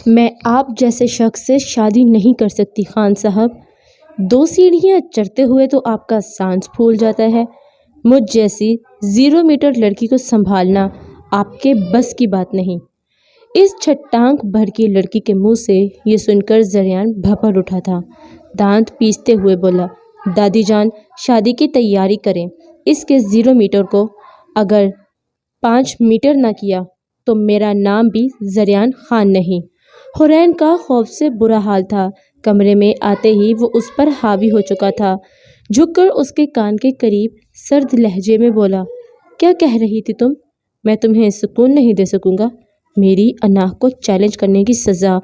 میں آپ جیسے شخص سے شادی نہیں کر سکتی خان صاحب۔ 2 سیڑھیاں چڑھتے ہوئے تو آپ کا سانس پھول جاتا ہے، مجھ جیسی 0 میٹر لڑکی کو سنبھالنا آپ کے بس کی بات نہیں۔ اس چھٹانک بھر کی لڑکی کے منہ سے یہ سن کر زریان بھپڑ اٹھا تھا۔ دانت پیستے ہوئے بولا، دادی جان شادی کی تیاری کریں، اس کے 0 میٹر کو اگر 5 میٹر نہ کیا تو میرا نام بھی زریان خان نہیں۔ حورین کا خوف سے برا حال تھا، کمرے میں آتے ہی وہ اس پر حاوی ہو چکا تھا۔ جھک کر اس کے کان کے قریب سرد لہجے میں بولا، کیا کہہ رہی تھی تم؟ میں تمہیں سکون نہیں دے سکوں گا۔ میری انا کو چیلنج کرنے کی سزا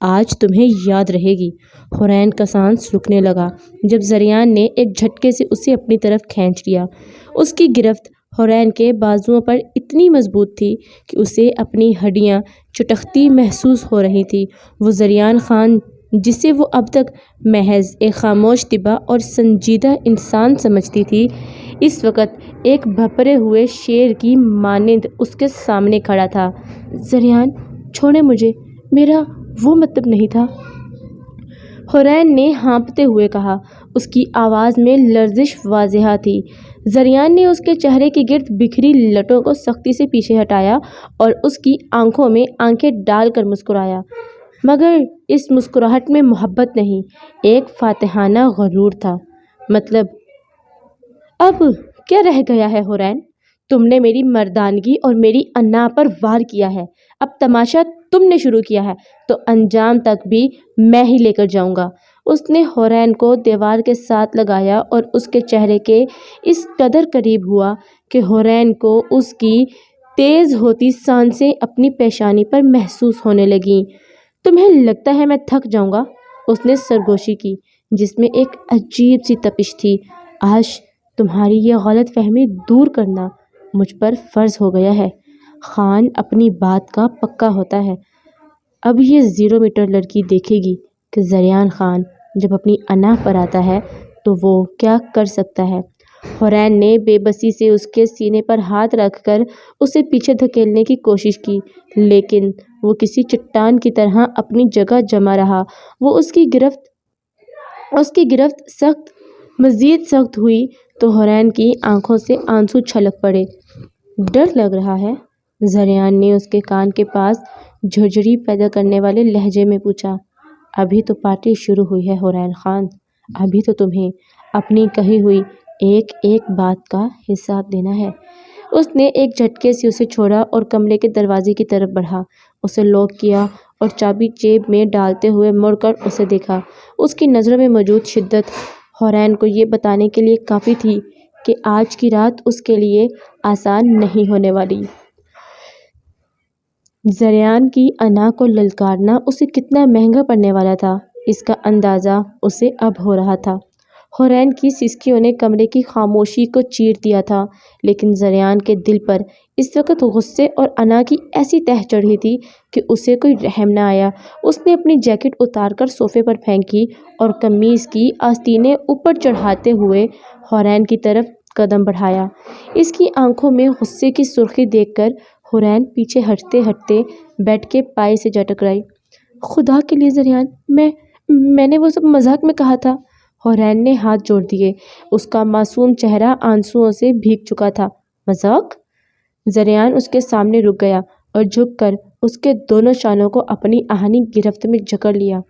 آج تمہیں یاد رہے گی۔ حورین کا سانس رکنے لگا جب زریان نے ایک جھٹکے سے اسے اپنی طرف کھینچ لیا۔ اس کی گرفت حورین کے بازوؤں پر اتنی مضبوط تھی کہ اسے اپنی ہڈیاں چٹکتی محسوس ہو رہی تھی۔ وہ زریان خان جسے وہ اب تک محض ایک خاموش طبع اور سنجیدہ انسان سمجھتی تھی، اس وقت ایک بھپرے ہوئے شیر کی مانند اس کے سامنے کھڑا تھا۔ زریان چھوڑیں مجھے، میرا وہ مطلب نہیں تھا۔ حورین نے ہانپتے ہوئے کہا، اس کی آواز میں لرزش واضح تھی۔ زریان نے اس کے چہرے کے گرد بکھری لٹوں کو سختی سے پیچھے ہٹایا اور اس کی آنکھوں میں آنکھیں ڈال کر مسکرایا، مگر اس مسکراہٹ میں محبت نہیں، ایک فاتحانہ غرور تھا۔ مطلب اب کیا رہ گیا ہے حورین؟ تم نے میری مردانگی اور میری انا پر وار کیا ہے، اب تماشا تم نے شروع کیا ہے تو انجام تک بھی میں ہی لے کر جاؤں گا۔ اس نے حورین کو دیوار کے ساتھ لگایا اور اس کے چہرے کے اس قدر قریب ہوا کہ حورین کو اس کی تیز ہوتی سانسیں اپنی پیشانی پر محسوس ہونے لگیں۔ تمہیں لگتا ہے میں تھک جاؤں گا؟ اس نے سرگوشی کی جس میں ایک عجیب سی تپش تھی۔ آج تمہاری یہ غلط فہمی دور کرنا مجھ پر فرض ہو گیا ہے۔ خان اپنی بات کا پکا ہوتا ہے۔ اب یہ 0 میٹر لڑکی دیکھے گی کہ زریان خان جب اپنی انا پر آتا ہے تو وہ کیا کر سکتا ہے۔ حورین نے بے بسی سے اس کے سینے پر ہاتھ رکھ کر اسے پیچھے دھکیلنے کی کوشش کی، لیکن وہ کسی چٹان کی طرح اپنی جگہ جما رہا۔ وہ اس کی گرفت مزید سخت ہوئی تو حورین کی آنکھوں سے آنسو چھلک پڑے۔ ڈر لگ رہا ہے؟ زریان نے اس کے کان کے پاس جھرجھری پیدا کرنے والے لہجے میں پوچھا۔ ابھی تو پارٹی شروع ہوئی ہے حورین خان، ابھی تو تمہیں اپنی کہی ہوئی ایک ایک بات کا حساب دینا ہے۔ اس نے ایک جھٹکے سے اسے چھوڑا اور کمرے کے دروازے کی طرف بڑھا، اسے لاک کیا اور چابی جیب میں ڈالتے ہوئے مڑ کر اسے دیکھا۔ اس کی نظروں میں موجود شدت حورین کو یہ بتانے کے لیے کافی تھی کہ آج کی رات اس کے لیے آسان نہیں ہونے والی۔ زریان کی انا کو للکارنا اسے کتنا مہنگا پڑنے والا تھا، اس کا اندازہ اسے اب ہو رہا تھا۔ حورین کی سسکیوں نے کمرے کی خاموشی کو چیر دیا تھا، لیکن زریان کے دل پر اس وقت غصے اور انا کی ایسی تہ چڑھی تھی کہ اسے کوئی رحم نہ آیا۔ اس نے اپنی جیکٹ اتار کر صوفے پر پھینکی اور قمیص کی آستینیں اوپر چڑھاتے ہوئے حورین کی طرف قدم بڑھایا۔ اس کی آنکھوں میں غصے کی سرخی دیکھ کر حورین پیچھے ہٹتے ہٹتے بیڈ کے پائے سے جا ٹکرائی۔ خدا کے لیے زریان، میں نے وہ سب مذاق میں کہا تھا۔ حورین نے ہاتھ جوڑ دیے، اس کا معصوم چہرہ آنسوؤں سے بھیگ چکا تھا۔ مذاق؟ زریان اس کے سامنے رک گیا اور جھک کر اس کے دونوں شانوں کو اپنی آہنی گرفت میں جکڑ لیا۔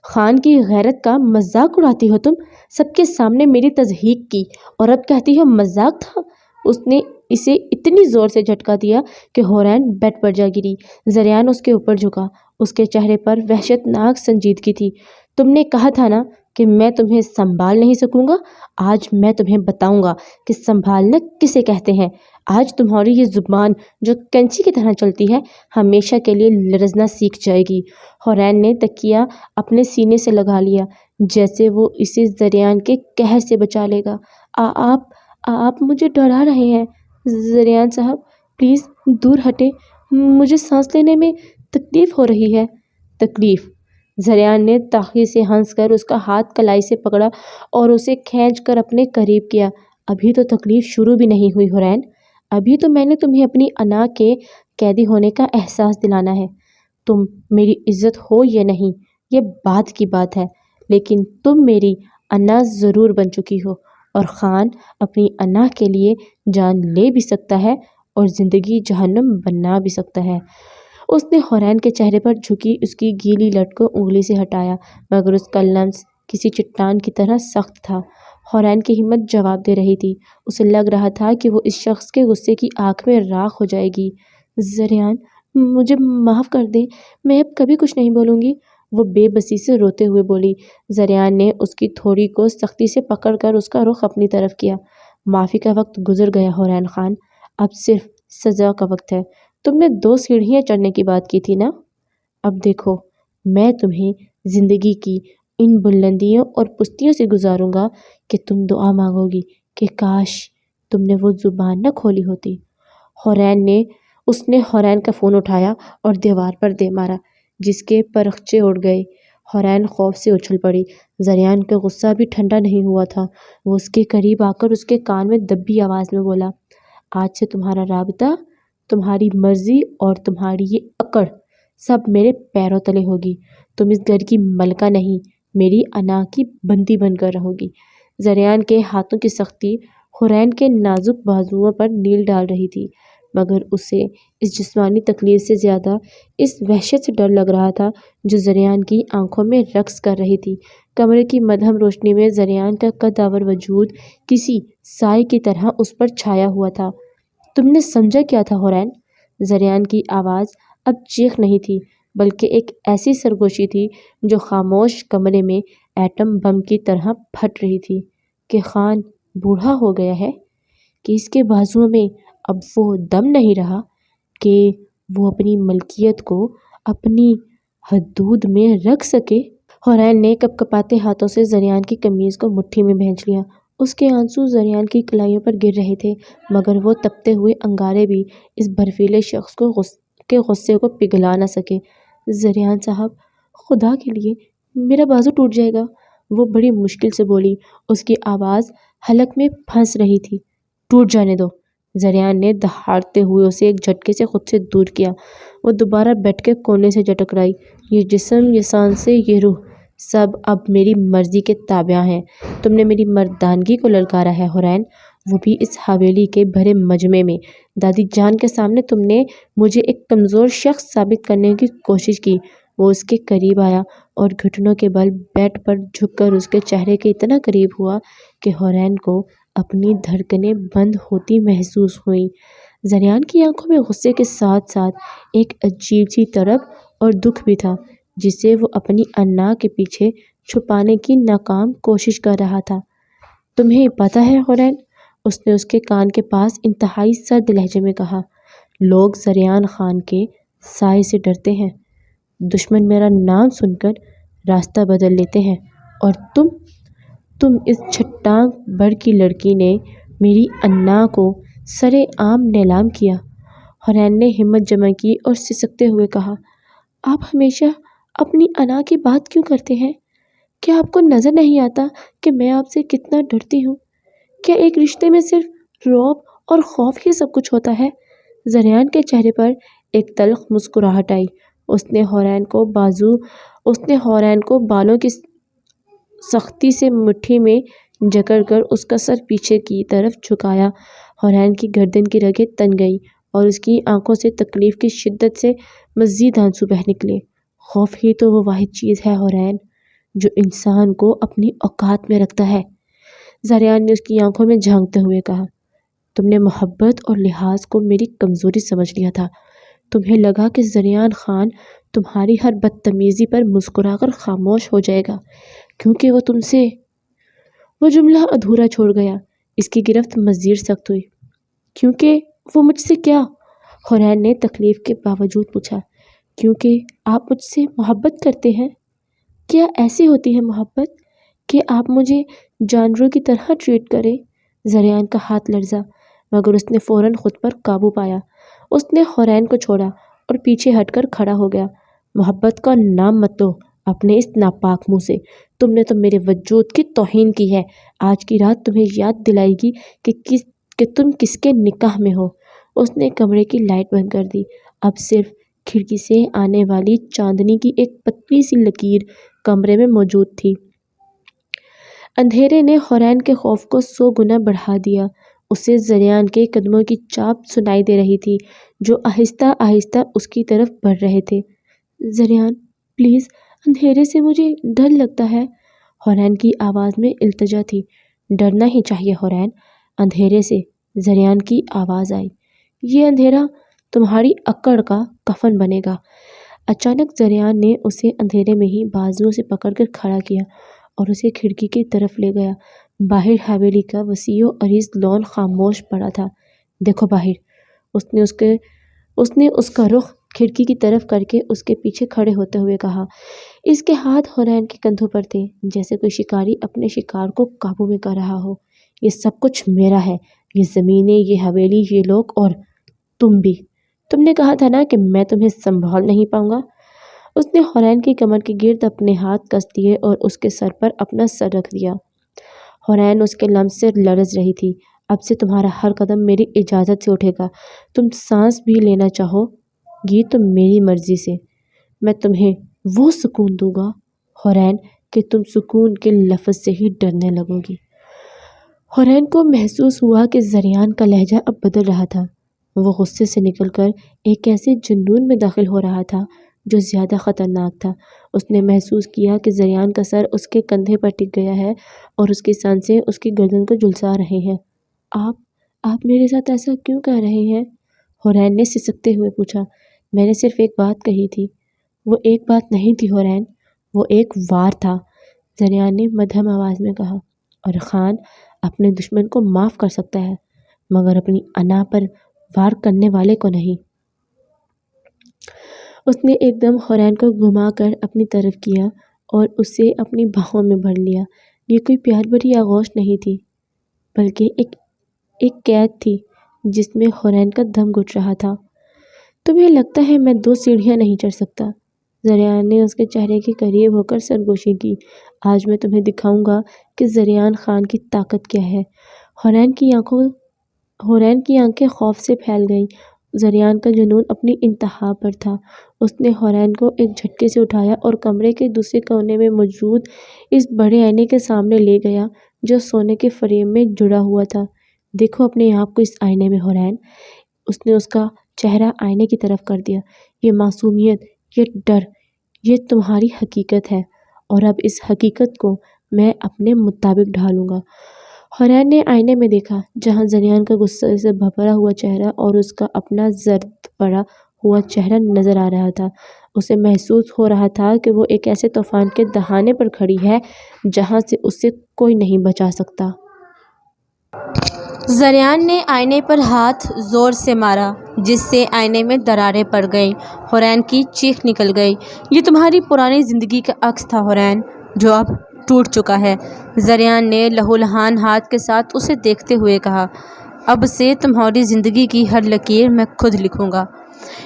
خان کی غیرت کا مذاق اڑاتی ہو تم؟ سب کے سامنے میری تضحیک کی اور اب کہتی ہو مذاق تھا؟ اس نے اسے اتنی زور سے جھٹکا دیا کہ حورین بیڈ پر جا گری۔ زریان اس کے اوپر جھکا، اس کے چہرے پر وحشت ناک سنجیدگی تھی۔ تم نے کہا تھا نا کہ میں تمہیں سنبھال نہیں سکوں گا، آج میں تمہیں بتاؤں گا کہ سنبھالنا کسے کہتے ہیں۔ آج تمہاری یہ زبان جو کینچی کی طرح چلتی ہے ہمیشہ کے لیے لرزنا سیکھ جائے گی۔ حورین نے تکیہ اپنے سینے سے لگا لیا جیسے وہ اسے زریان کے قہر سے بچا لے گا۔ آپ مجھے ڈرا رہے ہیں زریان صاحب، پلیز دور ہٹیں، مجھے سانس لینے میں تکلیف ہو رہی ہے۔ تکلیف؟ زریان نے تاخیر سے ہنس کر اس کا ہاتھ کلائی سے پکڑا اور اسے کھینچ کر اپنے قریب کیا۔ ابھی تو تکلیف شروع بھی نہیں ہوئی حورین، ابھی تو میں نے تمہیں اپنی انا کے قیدی ہونے کا احساس دلانا ہے۔ تم میری عزت ہو یا نہیں یہ بات کی بات ہے، لیکن تم میری انا ضرور بن چکی ہو، اور خان اپنی انا کے لیے جان لے بھی سکتا ہے اور زندگی جہنم بنا بھی سکتا ہے۔ اس نے حورین کے چہرے پر جھکی اس کی گیلی لٹ کو انگلی سے ہٹایا، مگر اس کا لمس کسی چٹان کی طرح سخت تھا۔ حورین کی ہمت جواب دے رہی تھی، اسے لگ رہا تھا کہ وہ اس شخص کے غصے کی آنکھ میں راکھ ہو جائے گی۔ زریان، مجھے معاف کر دیں، میں اب کبھی کچھ نہیں بولوں گی، وہ بے بسی سے روتے ہوئے بولی۔ زریان نے اس کی تھوڑی کو سختی سے پکڑ کر اس کا رخ اپنی طرف کیا۔ معافی کا وقت گزر گیا حورین خان، اب صرف سزا کا وقت ہے۔ تم نے 2 سیڑھیاں چڑھنے کی بات کی تھی نا؟ اب دیکھو، میں تمہیں زندگی کی ان بلندیوں اور پستیوں سے گزاروں گا کہ تم دعا مانگو گی کہ کاش تم نے وہ زبان نہ کھولی ہوتی۔ اس نے حورین کا فون اٹھایا اور دیوار پر دے مارا، جس کے پرخچے اڑ گئے۔ حورین خوف سے اچھل پڑی۔ زریان کا غصہ بھی ٹھنڈا نہیں ہوا تھا۔ وہ اس کے قریب آ کر اس کے کان میں دبی آواز میں بولا، آج سے تمہارا رابطہ، تمہاری مرضی اور تمہاری یہ اکڑ سب میرے پیروں تلے ہوگی۔ تم اس گھر کی ملکہ نہیں، میری انا کی بندی بن کر رہو گی۔ زریان کے ہاتھوں کی سختی حورین کے نازک بازوؤں پر نیل ڈال رہی تھی، مگر اسے اس جسمانی تکلیف سے زیادہ اس وحشت سے ڈر لگ رہا تھا جو زریان کی آنکھوں میں رقص کر رہی تھی۔ کمرے کی مدھم روشنی میں زریان کا قدآور وجود کسی سائے کی طرح اس پر چھایا ہوا تھا۔ تم نے سمجھا کیا تھا حورین؟ زریان کی آواز اب چیخ نہیں تھی، بلکہ ایک ایسی سرگوشی تھی جو خاموش کمرے میں ایٹم بم کی طرح پھٹ رہی تھی، کہ خان بوڑھا ہو گیا ہے، کہ اس کے بازوؤں میں اب وہ دم نہیں رہا کہ وہ اپنی ملکیت کو اپنی حدود میں رکھ سکے۔ حورین نے کپ کپاتے ہاتھوں سے زریان کی قمیض کو مٹھی میں بھینچ لیا۔ اس کے آنسو زریان کی کلائیوں پر گر رہے تھے، مگر وہ تپتے ہوئے انگارے بھی اس برفیلے شخص کے غصے کو پگھلا نہ سکے۔ زریان صاحب، خدا کے لیے میرا بازو ٹوٹ جائے گا، وہ بڑی مشکل سے بولی، اس کی آواز حلق میں پھنس رہی تھی۔ ٹوٹ جانے دو، زریان نے دہاڑتے ہوئے اسے ایک جھٹکے سے خود سے دور کیا۔ وہ دوبارہ بیٹھ کے کونے سے جھٹکرائی۔ یہ جسم، یہ سانسیں، یہ روح، سب اب میری مرضی کے تابع ہیں۔ تم نے میری مردانگی کو للکارا ہے حورین، وہ بھی اس حویلی کے بھرے مجمع میں۔ دادی جان کے سامنے تم نے مجھے ایک کمزور شخص ثابت کرنے کی کوشش کی۔ وہ اس کے قریب آیا اور گھٹنوں کے بل بیڈ پر جھک کر اس کے چہرے کے اتنا قریب ہوا کہ حورین کو اپنی دھڑکنیں بند ہوتی محسوس ہوئیں۔ زریان کی آنکھوں میں غصے کے ساتھ ساتھ ایک عجیب سی طرب اور دکھ بھی تھا، جسے وہ اپنی انا کے پیچھے چھپانے کی ناکام کوشش کر رہا تھا۔ تمہیں پتہ ہے حورین، اس نے اس کے کان کے پاس انتہائی سرد لہجے میں کہا، لوگ زریان خان کے سائے سے ڈرتے ہیں، دشمن میرا نام سن کر راستہ بدل لیتے ہیں، اور تم اس چھٹانگ بھر کی لڑکی نے میری انا کو سرے عام نیلام کیا۔ حورین نے ہمت جمع کی اور سسکتے ہوئے کہا، آپ ہمیشہ اپنی انا کی بات کیوں کرتے ہیں؟ کیا آپ کو نظر نہیں آتا کہ میں آپ سے کتنا ڈرتی ہوں؟ کیا ایک رشتے میں صرف رعب اور خوف ہی سب کچھ ہوتا ہے؟ زریان کے چہرے پر ایک تلخ مسکراہٹ آئی۔ اس نے حورین کو بالوں کی سختی سے مٹھی میں جکڑ کر اس کا سر پیچھے کی طرف جھکایا۔ حورین کی گردن کی رگیں تن گئیں اور اس کی آنکھوں سے تکلیف کی شدت سے مزید آنسو بہہ نکلے۔ خوف ہی تو وہ واحد چیز ہے حورین، جو انسان کو اپنی اوقات میں رکھتا ہے۔ زریان نے اس کی آنکھوں میں جھانکتے ہوئے کہا، تم نے محبت اور لحاظ کو میری کمزوری سمجھ لیا تھا۔ تمہیں لگا کہ زریان خان تمہاری ہر بدتمیزی پر مسکرا کر خاموش ہو جائے گا کیونکہ وہ تم سے… وہ جملہ ادھورا چھوڑ گیا۔ اس کی گرفت مزید سخت ہوئی۔ کیونکہ وہ مجھ سے کیا؟ حورین نے تکلیف کے باوجود پوچھا۔ کیونکہ آپ مجھ سے محبت کرتے ہیں۔ کیا ایسی ہوتی ہے محبت کہ آپ مجھے جانوروں کی طرح ٹریٹ کریں؟ زریان کا ہاتھ لرزا، مگر اس نے فوراً خود پر قابو پایا۔ اس نے حورین کو چھوڑا اور پیچھے ہٹ کر کھڑا ہو گیا۔ محبت کا نام مت لو اپنے اس ناپاک منہ سے، تم نے تو میرے وجود کی توہین کی ہے۔ آج کی رات تمہیں یاد دلائے گی کہ تم کس کے نکاح میں ہو۔ اس نے کمرے کی لائٹ بند کر دی۔ اب صرف کھڑکی سے آنے والی چاندنی کی ایک پتلی سی لکیر کمرے میں موجود تھی۔ اندھیرے نے حورین کے خوف کو 100 گنا بڑھا دیا۔ اسے زریان کے قدموں کی چاپ سنائی دے رہی تھی جو آہستہ آہستہ اس کی طرف بڑھ رہے تھے۔ زریان پلیز، اندھیرے سے مجھے ڈر لگتا ہے۔ حورین کی آواز میں التجا تھی۔ ڈرنا ہی چاہیے حورین، اندھیرے سے، زریان کی آواز آئی۔ یہ اندھیرا تمہاری اکڑ کا کفن بنے گا۔ اچانک زریان نے اسے اندھیرے میں ہی بازوؤں سے پکڑ کر کھڑا کیا اور اسے کھڑکی کی طرف لے گیا۔ باہر حویلی کا وسیع و عریض لان خاموش پڑا تھا۔ دیکھو باہر، اس نے اس کا رخ کھڑکی کی طرف کر کے اس کے پیچھے کھڑے ہوتے ہوئے کہا۔ اس کے ہاتھ حورین کے کندھوں پر تھے، جیسے کوئی شکاری اپنے شکار کو قابو میں کر رہا ہو۔ یہ سب کچھ میرا ہے، یہ زمینیں، یہ حویلی، یہ لوگ اور تم بھی۔ تم نے کہا تھا نا کہ میں تمہیں سنبھال نہیں پاؤں گا۔ اس نے حورین کی کمر کے گرد اپنے ہاتھ کس دیے اور اس کے سر پر اپنا سر رکھ دیا۔ حورین اس کے لمس سے لرز رہی تھی۔ اب سے تمہارا ہر قدم میری اجازت سے اٹھے گا۔ تم سانس بھی لینا چاہو گی تو میری مرضی سے۔ میں تمہیں وہ سکون دوں گا حورین کہ تم سکون کے لفظ سے ہی ڈرنے لگو گی۔ حورین کو محسوس ہوا کہ زریان کا لہجہ اب بدل رہا تھا۔ وہ غصے سے نکل کر ایک ایسے جنون میں داخل ہو رہا تھا جو زیادہ خطرناک تھا۔ اس نے محسوس کیا کہ زریان کا سر اس کے کندھے پر ٹک گیا ہے اور اس کی سانسیں اس کی گردن کو جھلسا رہے ہیں۔ آپ میرے ساتھ ایسا کیوں کہہ رہے ہیں؟ حورین نے سسکتے ہوئے پوچھا۔ میں نے صرف ایک بات کہی تھی۔ وہ ایک بات نہیں تھی حورین، وہ ایک وار تھا، زریان نے مدھم آواز میں کہا۔ اور خان اپنے دشمن کو معاف کر سکتا ہے مگر اپنی انا پر وار کرنے والے کو نہیں۔ اس نے ایک دم حورین کو گھما کر اپنی طرف کیا اور اسے اپنی باہوں میں بھر لیا۔ یہ کوئی پیار بھری آغوش نہیں تھی بلکہ ایک قید تھی جس میں حورین کا دم گھٹ رہا تھا۔ تمہیں لگتا ہے میں 2 سیڑھیاں نہیں چڑھ سکتا؟ زریان نے اس کے چہرے کے قریب ہو کر سرگوشی کی۔ آج میں تمہیں دکھاؤں گا کہ زریان خان کی طاقت کیا ہے۔ حورین کی آنکھیں خوف سے پھیل گئیں۔ زریان کا جنون اپنی انتہا پر تھا۔ اس نے حورین کو ایک جھٹکے سے اٹھایا اور کمرے کے دوسرے کونے میں موجود اس بڑے آئینے کے سامنے لے گیا جو سونے کے فریم میں جڑا ہوا تھا۔ دیکھو اپنے آپ کو اس آئینے میں حورین۔ اس نے اس کا چہرہ آئینے کی طرف کر دیا۔ یہ معصومیت، یہ ڈر، یہ تمہاری حقیقت ہے اور اب اس حقیقت کو میں اپنے مطابق ڈھالوں گا۔ حورین نے آئینے میں دیکھا جہاں زریان کا غصے سے بھرا ہوا چہرہ اور اس کا اپنا زرد پڑا ہوا چہرہ نظر آ رہا تھا۔ اسے محسوس ہو رہا تھا کہ وہ ایک ایسے طوفان کے دہانے پر کھڑی ہے جہاں سے اسے کوئی نہیں بچا سکتا۔ زریان نے آئینے پر ہاتھ زور سے مارا جس سے آئینے میں دراریں پڑ گئیں۔ حورین کی چیخ نکل گئی۔ یہ تمہاری پرانی زندگی کا عکس تھا حورین جو اب ٹوٹ چکا ہے۔ زریان نے لہولہان ہاتھ کے ساتھ اسے دیکھتے ہوئے کہا۔ اب سے تمہاری زندگی کی ہر لکیر میں خود لکھوں گا۔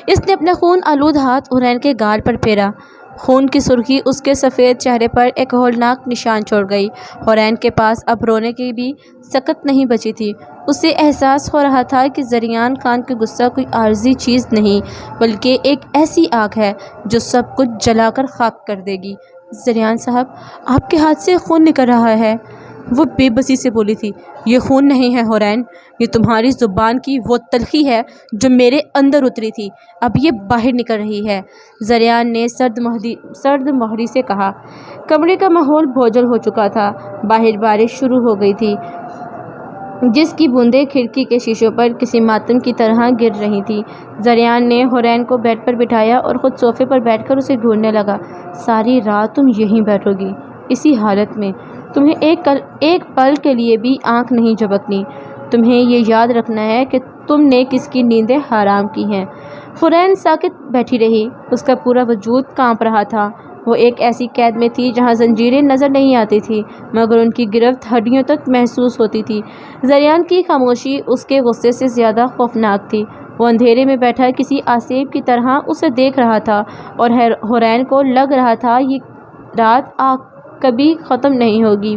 اس نے اپنا خون آلود ہاتھ حورین کے گال پر پھیرا۔ خون کی سرخی اس کے سفید چہرے پر ایک ہولناک نشان چھوڑ گئی۔ حورین کے پاس اب رونے کی بھی سکت نہیں بچی تھی۔ اسے احساس ہو رہا تھا کہ زریان خان کا غصہ کوئی عارضی چیز نہیں بلکہ ایک ایسی آگ ہے جو سب کچھ جلا کر خاک کر دے گی۔ زریان صاحب، آپ کے ہاتھ سے خون نکل رہا ہے، وہ بے بسی سے بولی تھی۔ یہ خون نہیں ہے حورین، یہ تمہاری زبان کی وہ تلخی ہے جو میرے اندر اتری تھی، اب یہ باہر نکل رہی ہے، زریان نے سرد مہری سے کہا۔ کمرے کا ماحول بھوجل ہو چکا تھا۔ باہر بارش شروع ہو گئی تھی جس کی بوندیں کھڑکی کے شیشوں پر کسی ماتم کی طرح گر رہی تھیں۔ زریان نے حورین کو بیڈ پر بٹھایا اور خود صوفے پر بیٹھ کر اسے گھورنے لگا۔ ساری رات تم یہیں بیٹھو گی، اسی حالت میں، تمہیں ایک پل کے لیے بھی آنکھ نہیں جھپکنی۔ تمہیں یہ یاد رکھنا ہے کہ تم نے کس کی نیندیں حرام کی ہیں۔ حورین ساکت بیٹھی رہی۔ اس کا پورا وجود کانپ رہا تھا۔ وہ ایک ایسی قید میں تھی جہاں زنجیریں نظر نہیں آتی تھیں مگر ان کی گرفت ہڈیوں تک محسوس ہوتی تھی۔ زریان کی خاموشی اس کے غصے سے زیادہ خوفناک تھی۔ وہ اندھیرے میں بیٹھا کسی آسیب کی طرح اسے دیکھ رہا تھا اور حورین کو لگ رہا تھا یہ رات کبھی ختم نہیں ہوگی۔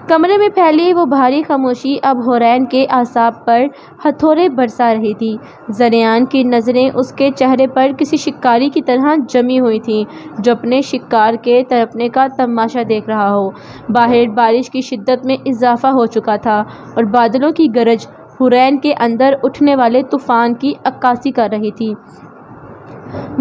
کمرے میں پھیلی وہ بھاری خاموشی اب حورین کے اعصاب پر ہتھوڑے برسا رہی تھی۔ زریان کی نظریں اس کے چہرے پر کسی شکاری کی طرح جمی ہوئی تھیں جو اپنے شکار کے تڑپنے کا تماشا دیکھ رہا ہو۔ باہر بارش کی شدت میں اضافہ ہو چکا تھا اور بادلوں کی گرج حورین کے اندر اٹھنے والے طوفان کی عکاسی کر رہی تھی۔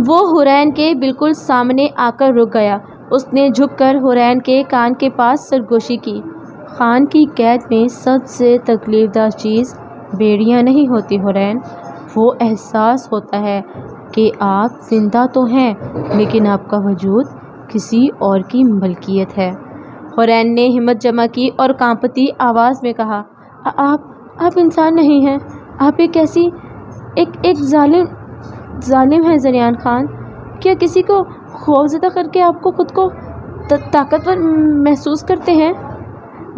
وہ حورین کے بالکل سامنے آ کر رک گیا۔ اس نے جھک کر حورین کے کان کے پاس سرگوشی کی۔ خان کی قید میں سب سے تکلیف دہ چیز بیڑیاں نہیں ہوتی حورین، وہ احساس ہوتا ہے کہ آپ زندہ تو ہیں لیکن آپ کا وجود کسی اور کی ملکیت ہے۔ حورین نے ہمت جمع کی اور کانپتی آواز میں کہا، آپ انسان نہیں ہیں، آپ ایک ظالم ہیں زریان خان۔ کیا کسی کو خوفزدہ کر کے آپ کو خود کو طاقتور محسوس کرتے ہیں؟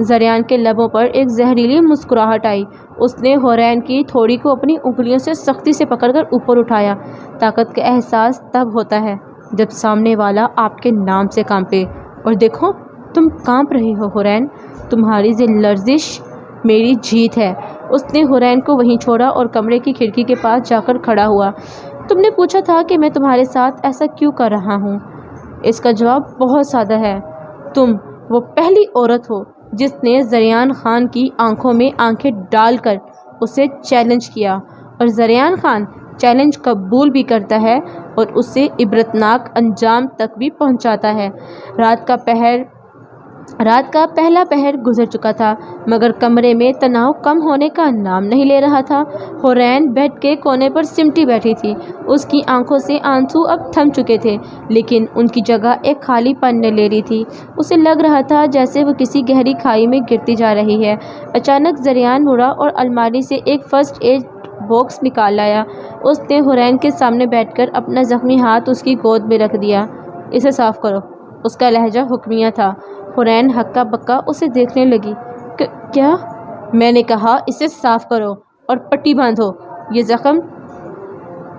زریان کے لبوں پر ایک زہریلی مسکراہٹ آئی۔ اس نے حورین کی تھوڑی کو اپنی انگلیوں سے سختی سے پکڑ کر اوپر اٹھایا۔ طاقت کا احساس تب ہوتا ہے جب سامنے والا آپ کے نام سے کانپے، اور دیکھو تم کانپ رہی ہو حورین، تمہاری یہ لرزش میری جیت ہے۔ اس نے حورین کو وہیں چھوڑا اور کمرے کی کھڑکی کے پاس جا کر کھڑا ہوا۔ تم نے پوچھا تھا کہ میں تمہارے ساتھ ایسا کیوں کر رہا ہوں؟ اس کا جواب بہت سادہ ہے۔ تم وہ پہلی عورت ہو جس نے زریان خان کی آنکھوں میں آنکھیں ڈال کر اسے چیلنج کیا، اور زریان خان چیلنج قبول بھی کرتا ہے اور اسے عبرتناک انجام تک بھی پہنچاتا ہے۔ رات کا پہلا پہر گزر چکا تھا مگر کمرے میں تناؤ کم ہونے کا نام نہیں لے رہا تھا۔ حورین بیڈ کے کونے پر سمٹی بیٹھی تھی۔ اس کی آنکھوں سے آنسو اب تھم چکے تھے لیکن ان کی جگہ ایک خالی پن نے لے لی تھی۔ اسے لگ رہا تھا جیسے وہ کسی گہری کھائی میں گرتی جا رہی ہے۔ اچانک زریان مڑا اور الماری سے ایک فرسٹ ایڈ باکس نکال لایا۔ اس نے حورین کے سامنے بیٹھ کر اپنا زخمی ہاتھ اس کی گود میں رکھ دیا۔ اسے صاف کرو، اس کا لہجہ حکمیہ تھا۔ حورین ہکا بکا اسے دیکھنے لگی۔ کیا؟ میں نے کہا اسے صاف کرو اور پٹی باندھو۔ یہ زخم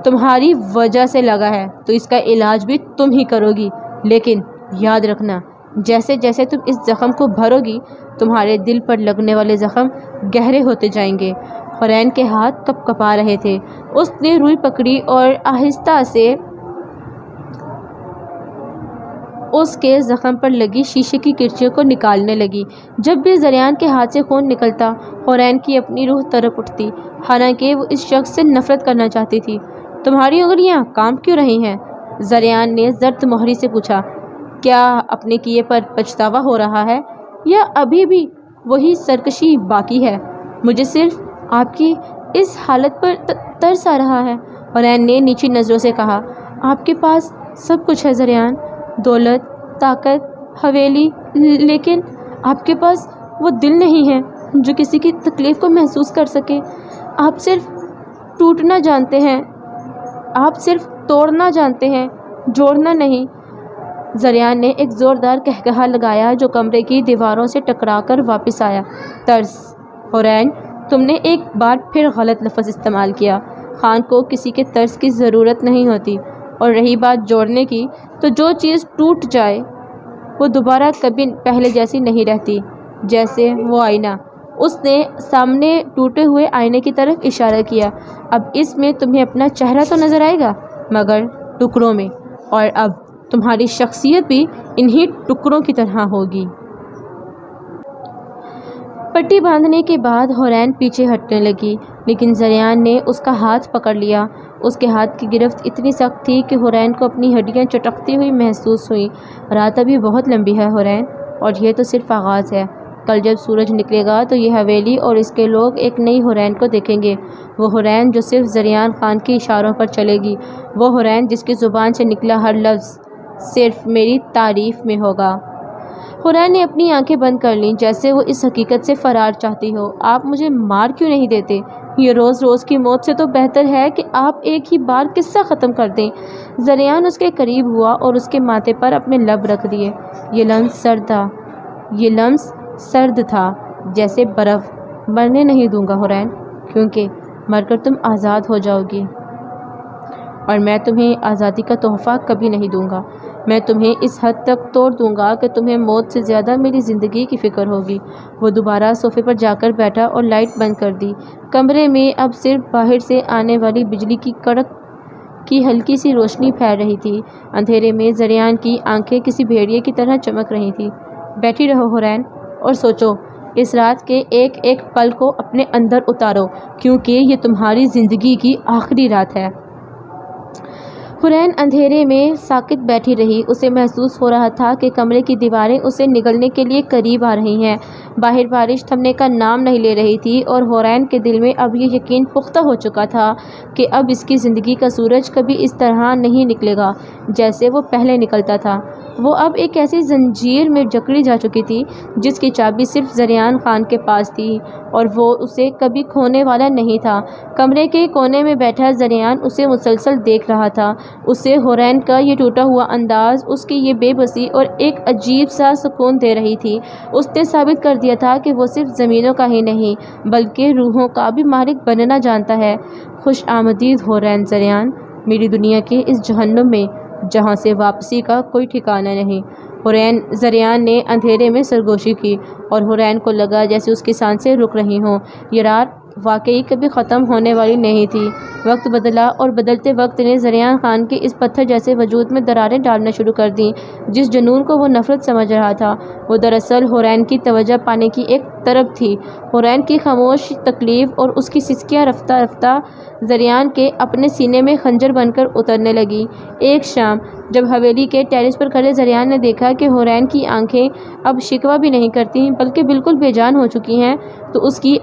تمہاری وجہ سے لگا ہے تو اس کا علاج بھی تم ہی کرو گی، لیکن یاد رکھنا جیسے جیسے تم اس زخم کو بھرو گی تمہارے دل پر لگنے والے زخم گہرے ہوتے جائیں گے۔ حورین کے ہاتھ کپ کپا رہے تھے۔ اس نے روئی پکڑی اور آہستہ سے اس کے زخم پر لگی شیشے کی کرچیوں کو نکالنے لگی۔ جب بھی زریان کے ہاتھ سے خون نکلتا حورین کی اپنی روح تڑپ اٹھتی، حالانکہ وہ اس شخص سے نفرت کرنا چاہتی تھی۔ تمہاری انگلیاں کام کیوں رہی ہیں؟ زریان نے زرد مہری سے پوچھا۔ کیا اپنے کیے پر پچھتاوا ہو رہا ہے یا ابھی بھی وہی سرکشی باقی ہے؟ مجھے صرف آپ کی اس حالت پر ترس آ رہا ہے، حورین نے نیچی نظروں سے کہا۔ آپ کے پاس سب کچھ ہے زریان، دولت، طاقت، حویلی، لیکن آپ کے پاس وہ دل نہیں ہے جو کسی کی تکلیف کو محسوس کر سکے۔ آپ صرف ٹوٹنا جانتے ہیں، آپ صرف توڑنا جانتے ہیں، جوڑنا نہیں۔ زریان نے ایک زوردار قہقہا لگایا جو کمرے کی دیواروں سے ٹکرا کر واپس آیا۔ ترس؟ حورین، تم نے ایک بار پھر غلط لفظ استعمال کیا۔ خان کو کسی کے ترس کی ضرورت نہیں ہوتی، اور رہی بات جوڑنے کی تو جو چیز ٹوٹ جائے وہ دوبارہ کبھی پہلے جیسی نہیں رہتی، جیسے وہ آئینہ۔ اس نے سامنے ٹوٹے ہوئے آئینے کی طرف اشارہ کیا۔ اب اس میں تمہیں اپنا چہرہ تو نظر آئے گا مگر ٹکڑوں میں، اور اب تمہاری شخصیت بھی انہی ٹکڑوں کی طرح ہوگی۔ پٹی باندھنے کے بعد حورین پیچھے ہٹنے لگی لیکن زریان نے اس کا ہاتھ پکڑ لیا۔ اس کے ہاتھ کی گرفت اتنی سخت تھی کہ حورین کو اپنی ہڈیاں چٹکتی ہوئی محسوس ہوئیں۔ رات ابھی بہت لمبی ہے حورین، اور یہ تو صرف آغاز ہے۔ کل جب سورج نکلے گا تو یہ حویلی اور اس کے لوگ ایک نئی حورین کو دیکھیں گے، وہ حورین جو صرف زریان خان کے اشاروں پر چلے گی، وہ حورین جس کی زبان سے نکلا ہر لفظ صرف میری تعریف میں ہوگا۔ حورین نے اپنی آنکھیں بند کر لیں جیسے وہ اس حقیقت سے فرار چاہتی ہو۔ آپ مجھے مار کیوں نہیں دیتے؟ یہ روز روز کی موت سے تو بہتر ہے کہ آپ ایک ہی بار قصہ ختم کر دیں۔ زریان اس کے قریب ہوا اور اس کے ماتھے پر اپنے لب رکھ دیے۔ یہ لمس سرد تھا جیسے برف۔ مرنے نہیں دوں گا حورین، کیونکہ مر کر تم آزاد ہو جاؤ گی، اور میں تمہیں آزادی کا تحفہ کبھی نہیں دوں گا۔ میں تمہیں اس حد تک توڑ دوں گا کہ تمہیں موت سے زیادہ میری زندگی کی فکر ہوگی۔ وہ دوبارہ صوفے پر جا کر بیٹھا اور لائٹ بند کر دی۔ کمرے میں اب صرف باہر سے آنے والی بجلی کی کڑک کی ہلکی سی روشنی پھیل رہی تھی۔ اندھیرے میں زریان کی آنکھیں کسی بھیڑیے کی طرح چمک رہی تھیں۔ بیٹھی رہو حورین اور سوچو، اس رات کے ایک ایک پل کو اپنے اندر اتارو، کیونکہ یہ تمہاری زندگی کی آخری رات ہے۔ حورین اندھیرے میں ساکت بیٹھی رہی۔ اسے محسوس ہو رہا تھا کہ کمرے کی دیواریں اسے نگلنے کے لیے قریب آ رہی ہیں۔ باہر بارش تھمنے کا نام نہیں لے رہی تھی اور حورین کے دل میں اب یہ یقین پختہ ہو چکا تھا کہ اب اس کی زندگی کا سورج کبھی اس طرح نہیں نکلے گا جیسے وہ پہلے نکلتا تھا۔ وہ اب ایک ایسی زنجیر میں جکڑی جا چکی تھی جس کی چابی صرف زریان خان کے پاس تھی اور وہ اسے کبھی کھونے والا نہیں تھا۔ کمرے کے کونے میں بیٹھا زریان اسے مسلسل دیکھ رہا تھا۔ اسے حورین کا یہ ٹوٹا ہوا انداز، اس کی یہ بے بسی اور ایک عجیب سا سکون دے رہی تھی۔ اس نے ثابت کر دیا تھا کہ وہ صرف زمینوں کا ہی نہیں بلکہ روحوں کا بھی مالک بننا جانتا ہے۔ خوش آمدید حورین زریان، میری دنیا کے اس جہنم میں جہاں سے واپسی کا کوئی ٹھکانہ نہیں۔ حورین زریان نے اندھیرے میں سرگوشی کی اور حورین کو لگا جیسے اس کی سانسیں رک رہی ہوں۔ یہ رات واقعی کبھی ختم ہونے والی نہیں تھی۔ وقت بدلا اور بدلتے وقت نے زریان خان کے اس پتھر جیسے وجود میں دراریں ڈالنا شروع کر دیں۔ جس جنون کو وہ نفرت سمجھ رہا تھا وہ دراصل حورین کی توجہ پانے کی ایک طلب تھی۔ حورین کی خاموش تکلیف اور اس کی سسکیاں رفتہ رفتہ زریان کے اپنے سینے میں خنجر بن کر اترنے لگی۔ ایک شام جب حویلی کے ٹیرس پر کھڑے زریان نے دیکھا کہ حورین کی آنکھیں اب شکوہ بھی نہیں کرتی بلکہ بالکل بے جان ہو چکی ہیں تو اس کی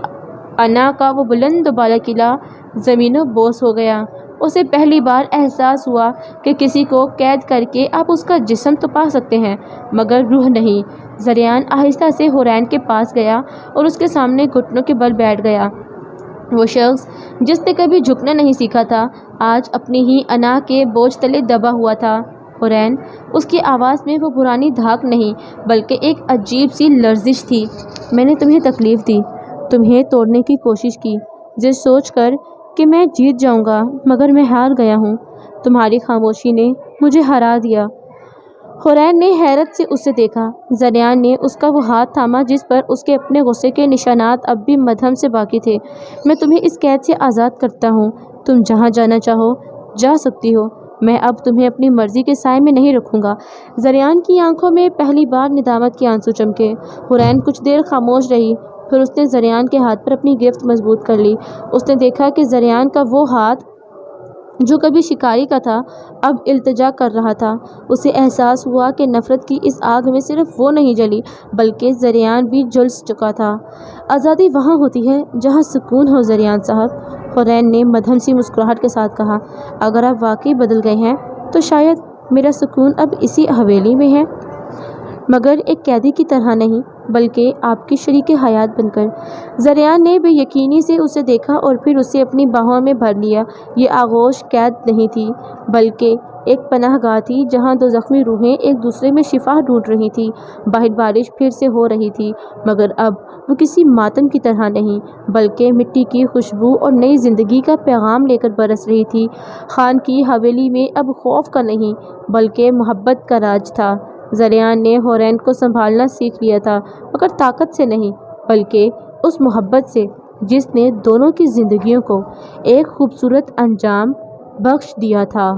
انا کا وہ بلند و بالا قلعہ زمین و بوس ہو گیا۔ اسے پہلی بار احساس ہوا کہ کسی کو قید کر کے آپ اس کا جسم تو پا سکتے ہیں مگر روح نہیں۔ زریان آہستہ سے حورین کے پاس گیا اور اس کے سامنے گھٹنوں کے بل بیٹھ گیا۔ وہ شخص جس نے کبھی جھکنا نہیں سیکھا تھا آج اپنی ہی انا کے بوجھ تلے دبا ہوا تھا۔ حورین، اس کی آواز میں وہ پرانی دھاک نہیں بلکہ ایک عجیب سی لرزش تھی۔ میں نے تمہیں تکلیف دی، تمہیں توڑنے کی کوشش کی، یہ سوچ کر کہ میں جیت جاؤں گا مگر میں ہار گیا ہوں۔ تمہاری خاموشی نے مجھے ہرا دیا۔ حورین نے حیرت سے اسے دیکھا۔ زریان نے اس کا وہ ہاتھ تھاما جس پر اس کے اپنے غصے کے نشانات اب بھی مدھم سے باقی تھے۔ میں تمہیں اس قید سے آزاد کرتا ہوں، تم جہاں جانا چاہو جا سکتی ہو، میں اب تمہیں اپنی مرضی کے سائے میں نہیں رکھوں گا۔ زریان کی آنکھوں میں پہلی بار ندامت کے آنسو چمکے۔ حورین کچھ دیر خاموش رہی، پھر اس نے زریان کے ہاتھ پر اپنی گرفت مضبوط کر لی۔ اس نے دیکھا کہ زریان کا وہ ہاتھ جو کبھی شکاری کا تھا اب التجا کر رہا تھا۔ اسے احساس ہوا کہ نفرت کی اس آگ میں صرف وہ نہیں جلی بلکہ زریان بھی جل چکا تھا۔ آزادی وہاں ہوتی ہے جہاں سکون ہو زریان صاحب، حورین نے مدھم سی مسکراہٹ کے ساتھ کہا۔ اگر آپ واقعی بدل گئے ہیں تو شاید میرا سکون اب اسی حویلی میں ہے، مگر ایک قیدی کی طرح نہیں بلکہ آپ کی شریک حیات بن کر۔ زریان نے بے یقینی سے اسے دیکھا اور پھر اسے اپنی باہوں میں بھر لیا۔ یہ آغوش قید نہیں تھی بلکہ ایک پناہ گاہ تھی جہاں دو زخمی روحیں ایک دوسرے میں شفا ڈھونڈ رہی تھی۔ باہر بارش پھر سے ہو رہی تھی مگر اب وہ کسی ماتم کی طرح نہیں بلکہ مٹی کی خوشبو اور نئی زندگی کا پیغام لے کر برس رہی تھی۔ خان کی حویلی میں اب خوف کا نہیں بلکہ محبت کا راج تھا۔ زریان نے حورین کو سنبھالنا سیکھ لیا تھا مگر طاقت سے نہیں بلکہ اس محبت سے جس نے دونوں کی زندگیوں کو ایک خوبصورت انجام بخش دیا تھا۔